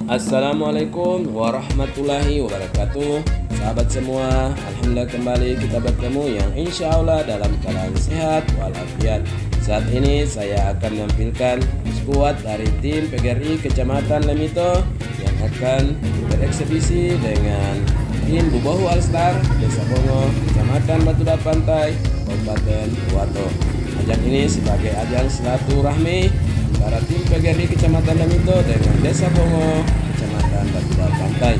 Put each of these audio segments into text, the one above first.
Assalamualaikum warahmatullahi wabarakatuh. Sahabat semua, alhamdulillah kembali kita bertemu yang insya Allah dalam keadaan sehat walafiat. Saat ini saya akan menampilkan skuad dari tim PGRI Kecamatan Lemito yang akan bereksibisi dengan tim Bubohu All-Star Desa Bongo, Kecamatan Batuda Pantai, Kabupaten Wato. Ajang ini sebagai ajang silaturahmi antara tim PGRI Kecamatan Lemito dengan Desa Bongo, Kecamatan Batuda Pantai.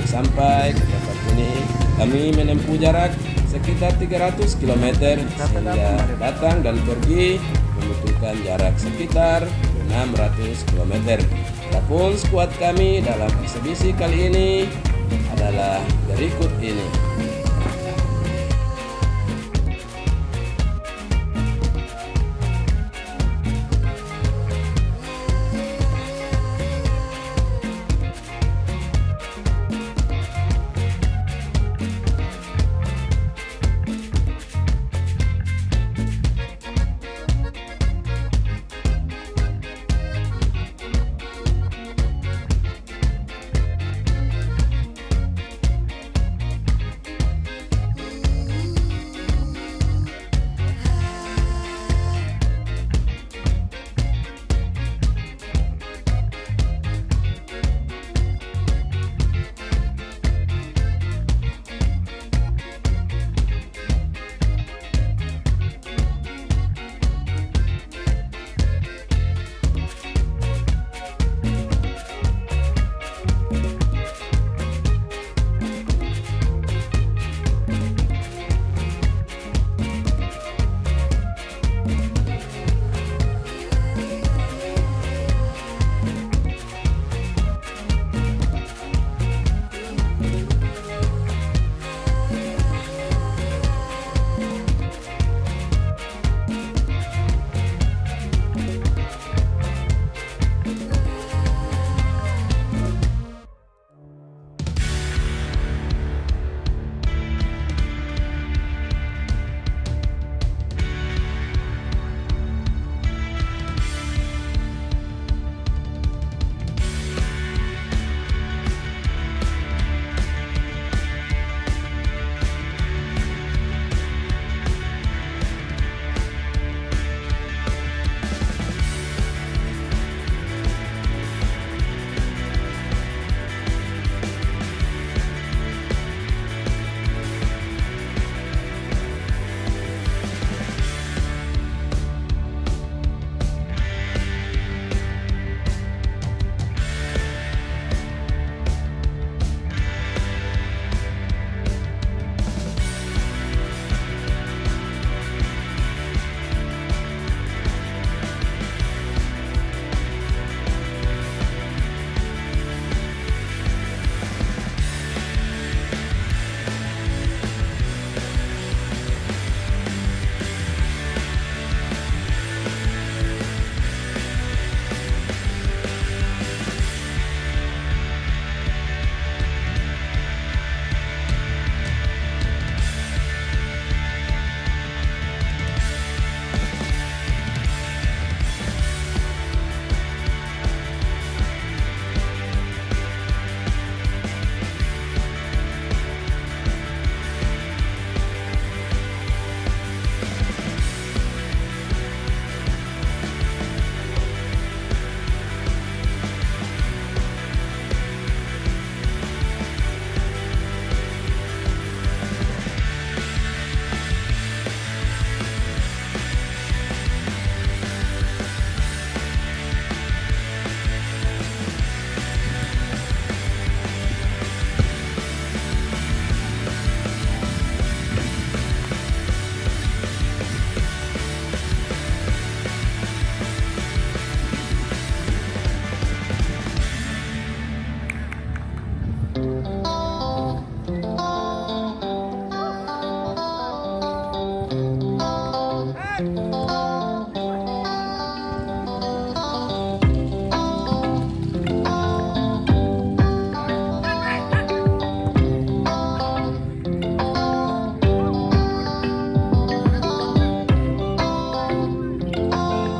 Sampai ke tempat ini kami menempuh jarak sekitar 300 km sehingga datang dan pergi membutuhkan jarak sekitar 600 km. Adapun skuad kami dalam eksibisi kali ini adalah berikut ini.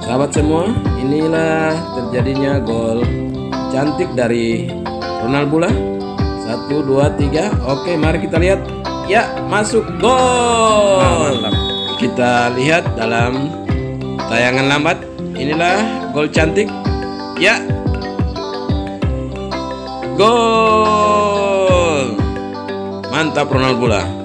Sahabat semua, inilah terjadinya gol cantik dari Ronald Bula. 1, 2, 3. Oke, mari kita lihat. Ya, masuk gol. Kita lihat dalam tayangan lambat. Inilah gol cantik. Ya, gol. Mantap Ronald Bula.